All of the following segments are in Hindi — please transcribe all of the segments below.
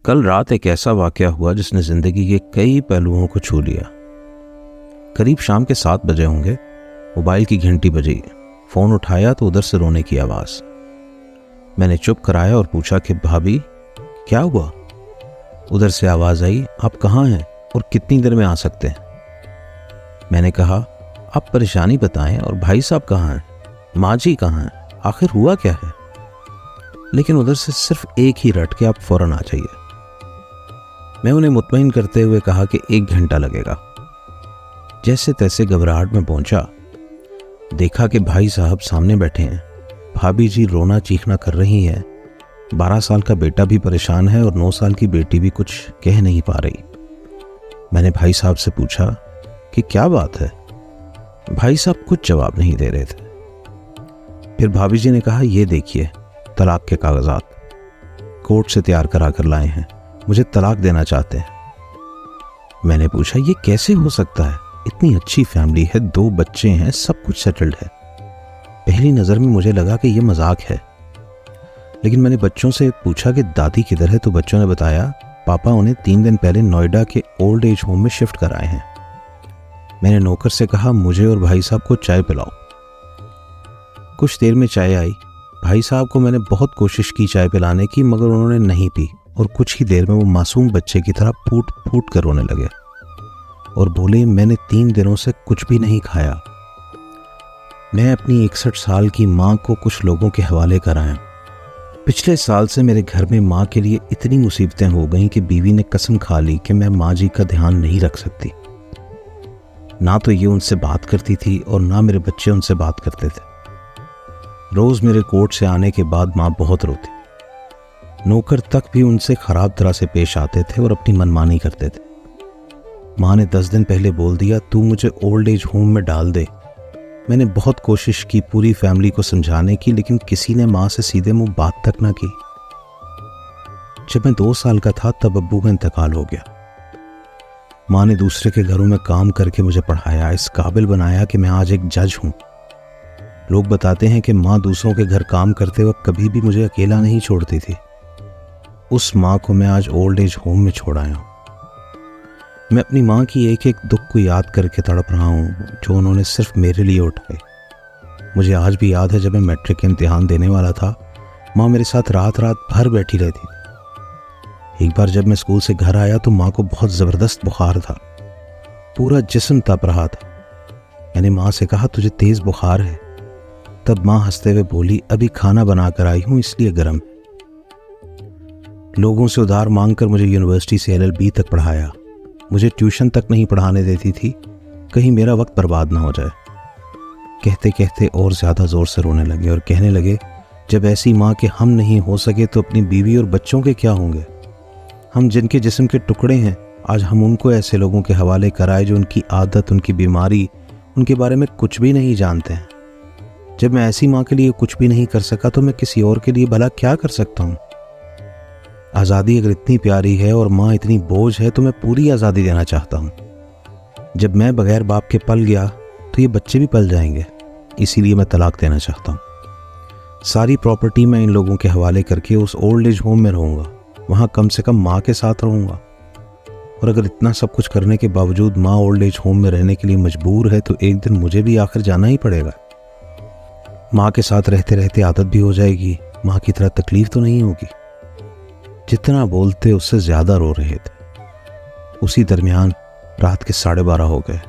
कल रात एक ऐसा वाकया हुआ जिसने जिंदगी के कई पहलुओं को छू लिया। करीब शाम के 7 बजे होंगे। मोबाइल की घंटी बजी। फोन उठाया तो उधर से रोने की आवाज। मैंने चुप कराया और पूछा कि भाभी क्या हुआ। उधर से आवाज आई, आप कहाँ हैं और कितनी देर में आ सकते हैं। मैंने कहा, आप परेशानी बताएं और भाई साहब कहाँ हैं, माँ जी कहाँ हैं, आखिर हुआ क्या है। लेकिन उधर से सिर्फ एक ही रट के आप फौरन आ जाइए। मैं उन्हें मुतमईन करते हुए कहा कि 1 घंटा लगेगा। जैसे तैसे घबराहट में पहुंचा, देखा कि भाई साहब सामने बैठे हैं, भाभी जी रोना चीखना कर रही हैं, 12 साल का बेटा भी परेशान है और 9 साल की बेटी भी कुछ कह नहीं पा रही। मैंने भाई साहब से पूछा कि क्या बात है। भाई साहब कुछ जवाब नहीं दे रहे थे। फिर भाभी जी ने कहा, ये देखिए तलाक के कागजात कोर्ट से तैयार करा कर लाए हैं, मुझे तलाक देना चाहते हैं। मैंने पूछा, ये कैसे हो सकता है, इतनी अच्छी फैमिली है, 2 बच्चे हैं, सब कुछ सेटल्ड है। पहली नज़र में मुझे लगा कि ये मजाक है, लेकिन मैंने बच्चों से पूछा कि दादी किधर है, तो बच्चों ने बताया पापा उन्हें 3 दिन पहले नोएडा के ओल्ड एज होम में शिफ्ट कराए हैं। मैंने नौकर से कहा, मुझे और भाई साहब को चाय पिलाओ। कुछ देर में चाय आई। भाई साहब को मैंने बहुत कोशिश की चाय पिलाने की, मगर उन्होंने नहीं पी और कुछ ही देर में वो मासूम बच्चे की तरह फूट फूट कर रोने लगे और बोले, मैंने 3 दिनों से कुछ भी नहीं खाया। मैं अपनी 61 साल की माँ को कुछ लोगों के हवाले कराया। पिछले साल से मेरे घर में माँ के लिए इतनी मुसीबतें हो गईं कि बीवी ने कसम खा ली कि मैं माँ जी का ध्यान नहीं रख सकती। ना तो ये उनसे बात करती थी और ना मेरे बच्चे उनसे बात करते थे। रोज मेरे कोर्ट से आने के बाद माँ बहुत रोती। नौकर तक भी उनसे खराब तरह से पेश आते थे और अपनी मनमानी करते थे। माँ ने 10 दिन पहले बोल दिया, तू मुझे ओल्ड एज होम में डाल दे। मैंने बहुत कोशिश की पूरी फैमिली को समझाने की, लेकिन किसी ने माँ से सीधे मुंह बात तक ना की। जब मैं 2 साल का था तब अब्बू का इंतकाल हो गया। माँ ने दूसरे के घरों में काम करके मुझे पढ़ाया, इस काबिल बनाया कि मैं आज एक जज हूँ। लोग बताते हैं कि माँ दूसरों के घर काम करते वक्त कभी भी मुझे अकेला नहीं छोड़ती थी। उस माँ को मैं आज ओल्ड एज होम में छोड़ आया हूँ। मैं अपनी माँ की एक एक दुख को याद करके तड़प रहा हूँ, जो उन्होंने सिर्फ मेरे लिए उठाए। मुझे आज भी याद है, जब मैं मैट्रिक के इम्तिहान देने वाला था, माँ मेरे साथ रात रात भर बैठी रहती थी। एक बार जब मैं स्कूल से घर आया तो माँ को बहुत ज़बरदस्त बुखार था, पूरा जिस्म तप रहा था। मैंने माँ से कहा, तुझे तेज़ बुखार है। तब माँ हंसते हुए बोली, अभी खाना बना कर आई हूँ इसलिए गर्म। लोगों से उधार मांगकर मुझे यूनिवर्सिटी से LLB तक पढ़ाया। मुझे ट्यूशन तक नहीं पढ़ाने देती थी, कहीं मेरा वक्त बर्बाद ना हो जाए। कहते कहते और ज़्यादा ज़ोर से रोने लगे और कहने लगे, जब ऐसी माँ के हम नहीं हो सके तो अपनी बीवी और बच्चों के क्या होंगे। हम जिनके जिस्म के टुकड़े हैं, आज हम उनको ऐसे लोगों के हवाले कराए जो उनकी आदत, उनकी बीमारी, उनके बारे में कुछ भी नहीं जानते हैं। जब मैं ऐसी माँ के लिए कुछ भी नहीं कर सका तो मैं किसी और के लिए भला क्या कर सकता हूँ। आज़ादी अगर इतनी प्यारी है और माँ इतनी बोझ है तो मैं पूरी आज़ादी देना चाहता हूँ। जब मैं बगैर बाप के पल गया तो ये बच्चे भी पल जाएंगे, इसीलिए मैं तलाक देना चाहता हूँ। सारी प्रॉपर्टी मैं इन लोगों के हवाले करके उस ओल्ड एज होम में रहूँगा, वहाँ कम से कम माँ के साथ रहूँगा। और अगर इतना सब कुछ करने के बावजूद माँ ओल्ड एज होम में रहने के लिए मजबूर है तो एक दिन मुझे भी आखिर जाना ही पड़ेगा। माँ के साथ रहते रहते आदत भी हो जाएगी, माँ की तरह तकलीफ तो नहीं होगी। जितना बोलते उससे ज़्यादा रो रहे थे। उसी दरमियान रात के 12:30 हो गए।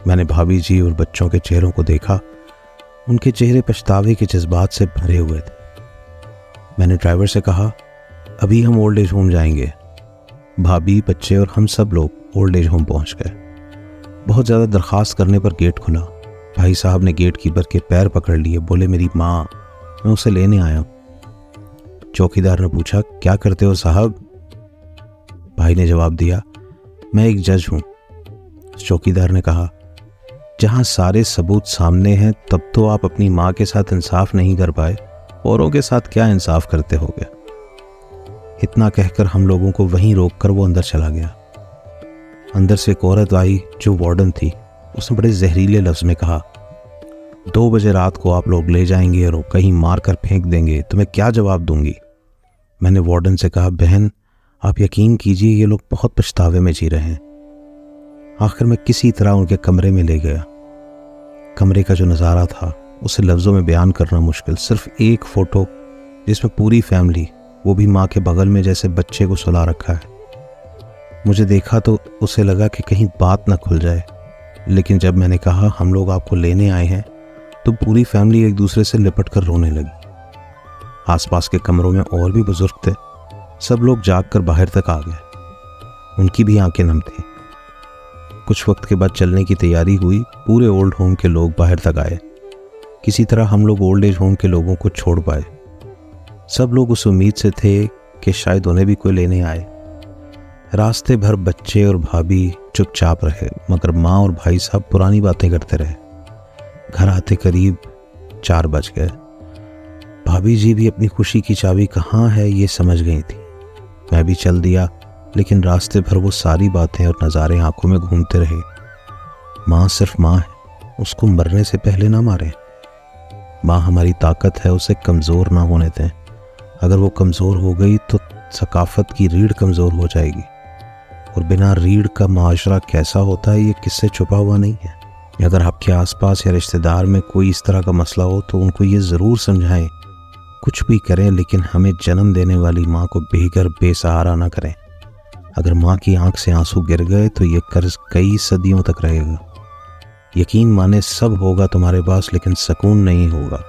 मैंने भाभी जी और बच्चों के चेहरों को देखा, उनके चेहरे पछतावे के जज्बात से भरे हुए थे। मैंने ड्राइवर से कहा, अभी हम ओल्ड एज होम जाएंगे। भाभी, बच्चे और हम सब लोग ओल्ड एज होम पहुंच गए। बहुत ज़्यादा दरख्वास्त करने पर गेट खुला। भाई साहब ने गेट कीपर के पैर पकड़ लिए, बोले, मेरी माँ, मैं उसे लेने आया हूँ। चौकीदार ने पूछा, क्या करते हो साहब। भाई ने जवाब दिया, मैं एक जज हूँ। चौकीदार ने कहा, जहाँ सारे सबूत सामने हैं तब तो आप अपनी माँ के साथ इंसाफ नहीं कर पाए, औरों के साथ क्या इंसाफ करते होगे। इतना कहकर हम लोगों को वहीं रोककर वो अंदर चला गया। अंदर से एक औरत आई जो वार्डन थी। उसने बड़े जहरीले लफ्ज में कहा, 2 बजे रात को आप लोग ले जाएंगे और कहीं मार कर फेंक देंगे तो मैं क्या जवाब दूंगी। मैंने वार्डन से कहा, बहन आप यकीन कीजिए ये लोग बहुत पछतावे में जी रहे हैं। आखिर में किसी तरह उनके कमरे में ले गया। कमरे का जो नज़ारा था उसे लफ्ज़ों में बयान करना मुश्किल। सिर्फ एक फ़ोटो जिसमें पूरी फैमिली, वो भी माँ के बगल में, जैसे बच्चे को सुला रखा है। मुझे देखा तो उसे लगा कि कहीं बात ना खुल जाए, लेकिन जब मैंने कहा हम लोग आपको लेने आए हैं तो पूरी फैमिली एक दूसरे से लिपट कर रोने लगी। आसपास के कमरों में और भी बुजुर्ग थे। सब लोग जाग कर बाहर तक आ गए। उनकी भी आंखें नम थी। कुछ वक्त के बाद चलने की तैयारी हुई। पूरे ओल्ड होम के लोग बाहर तक आए। किसी तरह हम लोग ओल्ड एज होम के लोगों को छोड़ पाए। सब लोग उस उम्मीद से थे कि शायद उन्हें भी कोई लेने आए। रास्ते भर बच्चे और भाभी चुपचाप रहे, मगर माँ और भाई साहब पुरानी बातें करते रहे। घर आते करीब 4 बज गए। भाभी जी भी अपनी खुशी की चाबी कहाँ है ये समझ गई थी। मैं भी चल दिया, लेकिन रास्ते भर वो सारी बातें और नज़ारे आंखों में घूमते रहे। माँ सिर्फ माँ है, उसको मरने से पहले ना मारें। माँ हमारी ताकत है, उसे कमज़ोर ना होने दें। अगर वो कमज़ोर हो गई तो सकाफत की रीढ़ कमज़ोर हो जाएगी, और बिना रीढ़ का माशरा कैसा होता है ये किससे छुपा हुआ नहीं है। अगर आपके आसपास या रिश्तेदार में कोई इस तरह का मसला हो तो उनको ये ज़रूर समझाएं, कुछ भी करें लेकिन हमें जन्म देने वाली माँ को बेघर बेसहारा ना करें। अगर माँ की आंख से आंसू गिर गए तो ये कर्ज कई सदियों तक रहेगा। यकीन माने सब होगा तुम्हारे पास, लेकिन सुकून नहीं होगा।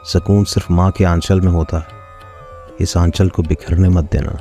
सुकून सिर्फ माँ के आंचल में होता है। इस आंचल को बिखरने मत देना।